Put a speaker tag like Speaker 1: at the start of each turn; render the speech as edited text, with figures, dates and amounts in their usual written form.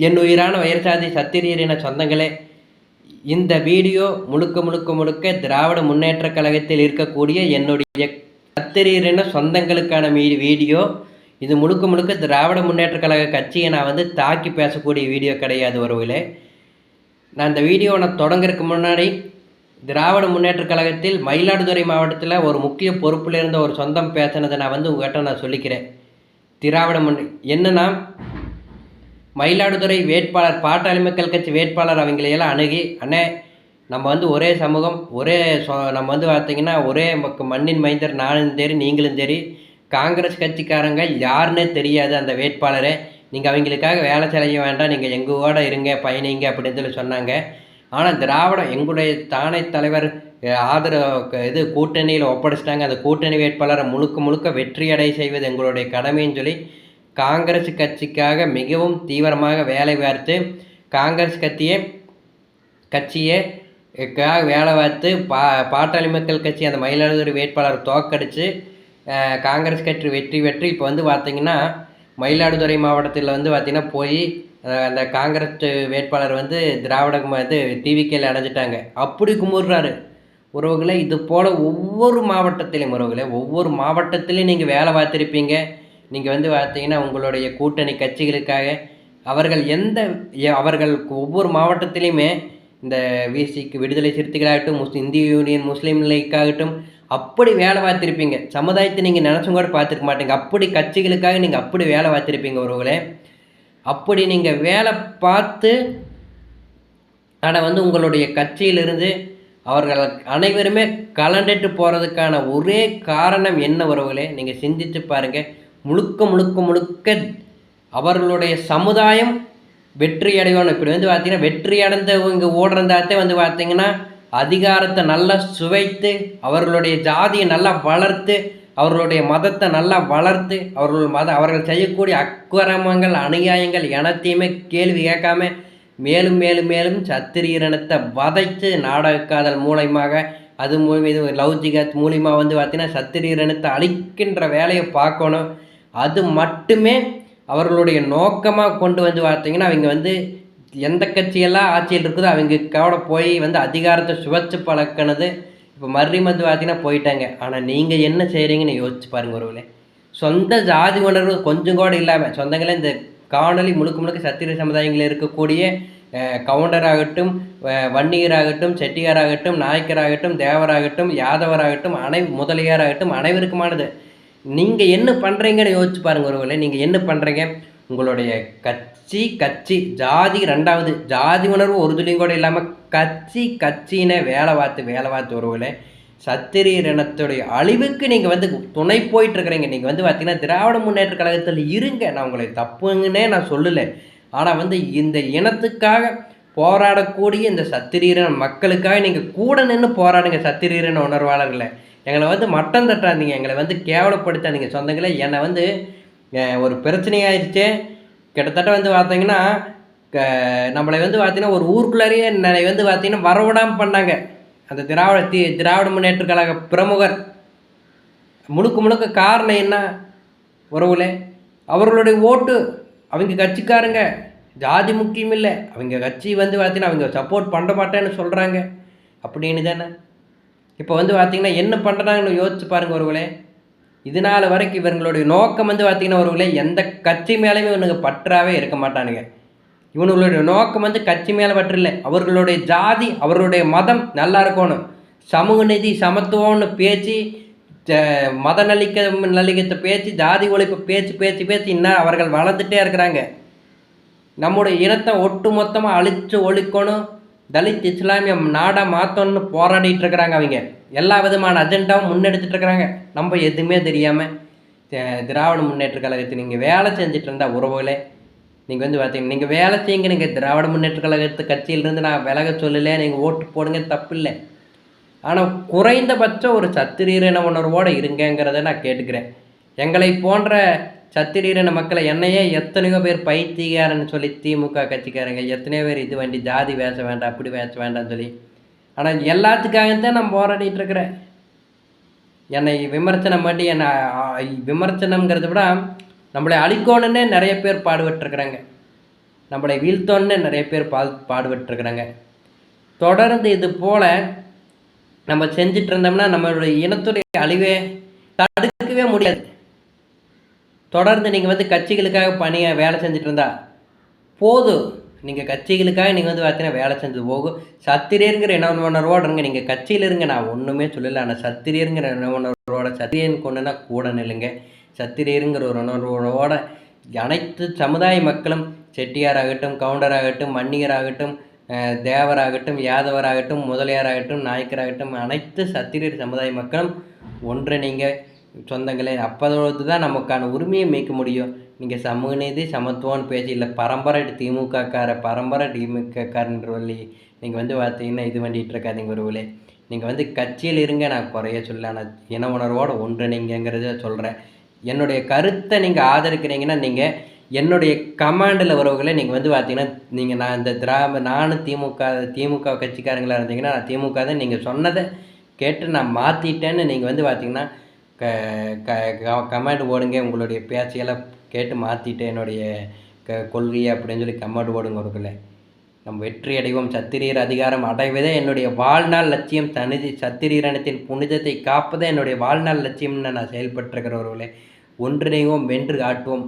Speaker 1: என் உயிரான வயற்சாதி சத்திரியரின சொந்தங்களே, இந்த வீடியோ முழுக்க முழுக்க முழுக்க திராவிட முன்னேற்றக் கழகத்தில் இருக்கக்கூடிய என்னுடைய சத்திரியரின சொந்தங்களுக்கான வீடியோ. இது முழுக்க முழுக்க திராவிட முன்னேற்றக் கழக கட்சியை நான் தாக்கி பேசக்கூடிய வீடியோ கிடையாது உறவுகளே. நான் இந்த வீடியோவை தொடங்குறதுக்கு முன்னாடி திராவிட முன்னேற்றக் கழகத்தில் மயிலாடுதுறை மாவட்டத்தில் ஒரு முக்கிய பொறுப்பில் இருந்த ஒரு சொந்தம் பேசினதை நான் உங்கள்கிட்ட நான் சொல்லிக்கிறேன். திராவிட என்னன்னா, மயிலாடுதுறை வேட்பாளர் பாட்டாளி மக்கள் கட்சி வேட்பாளர் அவங்களையெல்லாம் அணுகி, அண்ணே நம்ம ஒரே சமூகம், நம்ம பார்த்திங்கன்னா ஒரே மண்ணின் மைந்தர், நானும் சரி நீங்களும் சரி, காங்கிரஸ் கட்சிக்காரங்க யாருன்னே தெரியாது அந்த வேட்பாளரை, நீங்கள் அவங்களுக்காக வேலை செய்ய வேண்டாம், நீங்கள் எங்களோட இருங்க பயணிங்க அப்படின்னு சொல்லி சொன்னாங்க. ஆனால் திராவிடம் எங்களுடைய தானே தலைவர் ஆதரவு கூட்டணியில் ஒப்படைச்சிட்டாங்க. அந்த கூட்டணி வேட்பாளரை முழுக்க முழுக்க வெற்றியடை செய்வது எங்களுடைய கடமைன்னு சொல்லி காங்கிரஸ் கட்சிக்காக மிகவும் தீவிரமாக வேலை பார்த்து காங்கிரஸ் கட்சியை வேலை பார்த்து பாட்டாளி மக்கள் கட்சி அந்த மயிலாடுதுறை வேட்பாளர் தோக்கடித்து காங்கிரஸ் கட்சி வெற்றி இப்போ பார்த்திங்கன்னா மயிலாடுதுறை மாவட்டத்தில் பார்த்திங்கன்னா போய் அந்த காங்கிரஸ் வேட்பாளர் திராவிட டிவிகேல அடைஞ்சிட்டாங்க. அப்படி கும்பிட்றாரு உறவுகளை. இது போல் ஒவ்வொரு மாவட்டத்திலையும் உறவுகளை, ஒவ்வொரு மாவட்டத்திலையும் நீங்கள் வேலை பார்த்துருப்பீங்க. நீங்கள் பார்த்தீங்கன்னா உங்களுடைய கூட்டணி கட்சிகளுக்காக அவர்கள் ஒவ்வொரு மாவட்டத்திலையுமே இந்த விசிக்கு விடுதலை சிறுத்தைகளாகட்டும், இந்திய யூனியன் முஸ்லீம் லீக்காகட்டும் அப்படி வேலை பார்த்துருப்பீங்க. சமுதாயத்தை நீங்கள் நினச்சும் கூட பார்த்துருக்க மாட்டீங்க. அப்படி கட்சிகளுக்காக நீங்கள் அப்படி வேலை பார்த்துருப்பீங்க உறவுகளே. அப்படி நீங்கள் வேலை பார்த்து ஆனால் உங்களுடைய கட்சியிலிருந்து அவர்கள் அனைவருமே கலண்டுட்டு போகிறதுக்கான ஒரே காரணம் என்ன உறவுகளே? நீங்கள் சிந்தித்து பாருங்கள். முழுக்க முழுக்க முழுக்க அவர்களுடைய சமுதாயம் வெற்றி அடையணும். இப்படி பார்த்தீங்கன்னா வெற்றி அடைந்தவங்க ஓடுறதாத்தே பார்த்தீங்கன்னா அதிகாரத்தை நல்லா சுவைத்து, அவர்களுடைய ஜாதியை நல்லா வளர்த்து, அவர்களுடைய மதத்தை நல்லா வளர்த்து, அவர்கள் செய்யக்கூடிய அக்கிரமங்கள் அநியாயங்கள் எனத்தையுமே கேள்வி கேட்காம மேலும் மேலும் மேலும் சத்திரியனத்தை வதைத்து நாடகக்காதல் மூலயமாக அது மூலியமாக இது லவ் ஜிகாத் மூலியமாக பார்த்தீங்கன்னா சத்திரியனத்தை அழிக்கின்ற வேலையை பார்க்கணும். அது மட்டுமே அவர்களுடைய நோக்கமாக கொண்டு பார்த்தீங்கன்னா அவங்க எந்த கட்சியெல்லாம் ஆட்சியில் இருக்குதோ அவங்க கூட போய் அதிகாரத்தை சுவைச்சு பழக்கினது. இப்போ மறுபடியும் பார்த்தீங்கன்னா போயிட்டாங்க. ஆனால் நீங்கள் என்ன செய்கிறீங்கன்னு யோசிச்சு பாருங்கள் ஒருவேளை. சொந்த ஜாதி உணர்வு கொஞ்சம் கூட இல்லாமல் சொந்தங்களே இந்த காணொலி முழுக்க முழுக்க சத்திரிய சமுதாயங்களில் இருக்கக்கூடிய கவுண்டராகட்டும், வன்னியராகட்டும், செட்டியாராகட்டும், நாயக்கராகட்டும், தேவராகட்டும், யாதவராகட்டும், முதலியாராகட்டும் அனைவருக்குமானது. நீங்கள் என்ன பண்ணுறீங்கன்னு யோசிச்சு பாருங்கள் ஒருவேளை. நீங்கள் என்ன பண்ணுறீங்க? உங்களுடைய கட்சி ஜாதி ரெண்டாவது, ஜாதி உணர்வு ஒரு துளியும் கூட இல்லாமல் கட்சின்னு வேலை பார்த்து ஒருவேளை சத்திரியர் இனத்துடைய அழிவுக்கு நீங்கள் துணை போயிட்டுருக்குறீங்க. நீங்கள் பார்த்தீங்கன்னா திராவிட முன்னேற்ற கழகத்தில் இருங்க, நான் உங்களை தப்புங்கன்னே நான் சொல்லலை. ஆனால் இந்த இனத்துக்காக போராடக்கூடிய இந்த சத்திரியரின மக்களுக்காக நீங்கள் கூட நின்று போராடுங்க. சத்திரியரின உணர்வாளர்களை எங்களை மட்டம் தட்டாதீங்க, எங்களை கேவலப்படுத்தாதீங்க சொந்தங்களே. என்னை ஒரு பிரச்சனையாயிருச்சே கிட்டத்தட்ட பார்த்தீங்கன்னா நம்மளை பார்த்தீங்கன்னா ஒரு ஊருக்குள்ளாரையே பார்த்தீங்கன்னா வரவிடாமல் பண்ணாங்க. அந்த திராவிட முன்னேற்ற கழக பிரமுகர் முழுக்க முழுக்க காரணம் என்ன உறவுகளே? அவர்களுடைய ஓட்டு. அவங்க கட்சிக்காரங்க ஜாதி முக்கியம் இல்லை, அவங்க கட்சி பார்த்தீங்கன்னா அவங்க சப்போர்ட் பண்ண மாட்டேன்னு சொல்கிறாங்க அப்படின்னு தானே. இப்போ பார்த்தீங்கன்னா என்ன பண்ணுறாங்கன்னு யோசிச்சு பாருங்கள் ஒருவேளை. இதனால் வரைக்கும் இவங்களுடைய நோக்கம் பார்த்தீங்கன்னா ஒருவேளை எந்த கட்சி மேலேயுமே இவனுங்க பற்றாவே இருக்க மாட்டானுங்க. இவனுங்களுடைய நோக்கம் கட்சி மேலே பற்றில்லை, அவர்களுடைய ஜாதி அவர்களுடைய மதம் நல்லா இருக்கணும், சமூக நீதி சமத்துவம்னு பேச்சு, மத நல்லிக்கத்தை பேச்சு, ஜாதி ஒழிப்பு பேச்சு இன்னும் அவர்கள் வளர்ந்துட்டே இருக்கிறாங்க. நம்முடைய இனத்தை ஒட்டு மொத்தமாக அழித்து ஒழிக்கணும், தலித் இஸ்லாமிய நாடாக மாற்றணும்னு போராடிட்டு இருக்கிறாங்க. அவங்க எல்லா விதமான அஜெண்டாவும் முன்னெடுத்துட்டு இருக்கிறாங்க. நம்ம எதுவுமே தெரியாமல் திராவிட முன்னேற்ற கழகத்தை நீங்கள் வேலை செஞ்சுட்டு இருந்தால் உறவுகளே, நீங்கள் பார்த்தீங்கன்னா நீங்கள் வேலை செய்யுங்க. நீங்கள் திராவிட முன்னேற்ற கழகத்து கட்சியிலிருந்து நான் விலக சொல்லலை, நீங்கள் ஓட்டு போடுங்க, தப்பு இல்லை. ஆனால் குறைந்தபட்சம் ஒரு சத்திரியரின உணர்வோடு இருங்கிறத நான் கேட்டுக்கிறேன். எங்களை போன்ற சத்திரியரின மக்களை என்னையே எத்தனையோ பேர் பைத்தியக்காரன்னு சொல்லி திமுக கட்சிக்காரங்க எத்தனையோ பேர் இது வேண்டி ஜாதி பேச வேண்டாம் அப்படி பேச வேண்டாம்னு சொல்லி, ஆனால் எல்லாத்துக்காகத்தான் நான் போராடிட்டு இருக்கிறேன். என்னை விமர்சனம் பண்ணி என்னை விமர்சனங்கிறத விட நம்மளை அழிக்கணுன்னே நிறைய பேர் பாடுபட்டுருக்குறாங்க. நம்மளை வீழ்த்தோன்னு நிறைய பேர் பாடுபட்டுருக்குறாங்க. தொடர்ந்து இது போல் நம்ம செஞ்சிட்டு இருந்தோம்னா நம்மளுடைய இனத்துடைய அழிவே தடுக்கவே முடியாது. தொடர்ந்து நீங்கள் வந்து கட்சிகளுக்காக வேலை செஞ்சுட்டு இருந்தா போதும். நீங்கள் கட்சிகளுக்காக நீங்கள் வந்து பார்த்தீங்கன்னா வேலை செஞ்சது போகும். சத்திரியருங்கிற உணர்வோடு இருங்க. நீங்கள் கட்சியில் இருங்க, நான் ஒன்றுமே சொல்லலை. ஆனால் சத்திரியருங்கிற உணர்வோட சத்திரியன் கொண்டுனா கூட நில்லுங்க. சத்திரியருங்கிற ஒரு உணர்வோட அனைத்து சமுதாய மக்களும், செட்டியாராகட்டும், கவுண்டராகட்டும், மன்னியராகட்டும், தேவராகட்டும், யாதவராகட்டும், முதலியாராகட்டும், நாயக்கராகட்டும், அனைத்து சத்திரியர் சமுதாய மக்களும் ஒன்றிணைங்க சொந்தங்களே. அப்போது தான் நமக்கான உரிமையை மீட்க முடியும். நீங்கள் சமூக நீதி சமத்துவம்னு பேசி இல்லை பரம்பரை திமுகக்கார பரம்பரை திமுகக்காரன்ற வழி நீங்கள் வந்து பார்த்தீங்கன்னா இது பண்ணிகிட்டு இருக்காதீங்க உறவுகளே. நீங்கள் வந்து கட்சியில் இருங்க, நான் குறைய சொல்ல, நான் இன உணர்வோடு ஒன்றிணைங்கிறத சொல்கிறேன். என்னுடைய கருத்தை நீங்கள் ஆதரிக்கிறீங்கன்னா நீங்கள் என்னுடைய கமாண்டில் உறவுகளை நீங்கள் வந்து பார்த்தீங்கன்னா நீங்கள் நான் இந்த நானும் திமுக கட்சிக்காரங்களாக இருந்தீங்கன்னா நான் திமுக தான் நீங்கள் சொன்னதை கேட்டு நான் மாற்றிட்டேன்னு நீங்கள் வந்து பார்த்தீங்கன்னா கமெண்ட் போடுங்க. உங்களுடைய பேச்சையெல்லாம் கேட்டு மாற்றிட்டேன் என்னுடைய கொள்கையை அப்படின்னு சொல்லி கமெண்ட் போடுங்க உறவுகளே. நம்ம வெற்றி அடைவோம். சத்திரியர் அதிகாரம் அடைவதே என்னுடைய வாழ்நாள் லட்சியம். சத்திரியர் இனத்தின் புனிதத்தை காப்பதே என்னுடைய வாழ்நாள் லட்சியம்னு நான் செயல்பட்டிருக்கிறவர்களே. ஒன்றிணைவோம், வென்று காட்டுவோம்.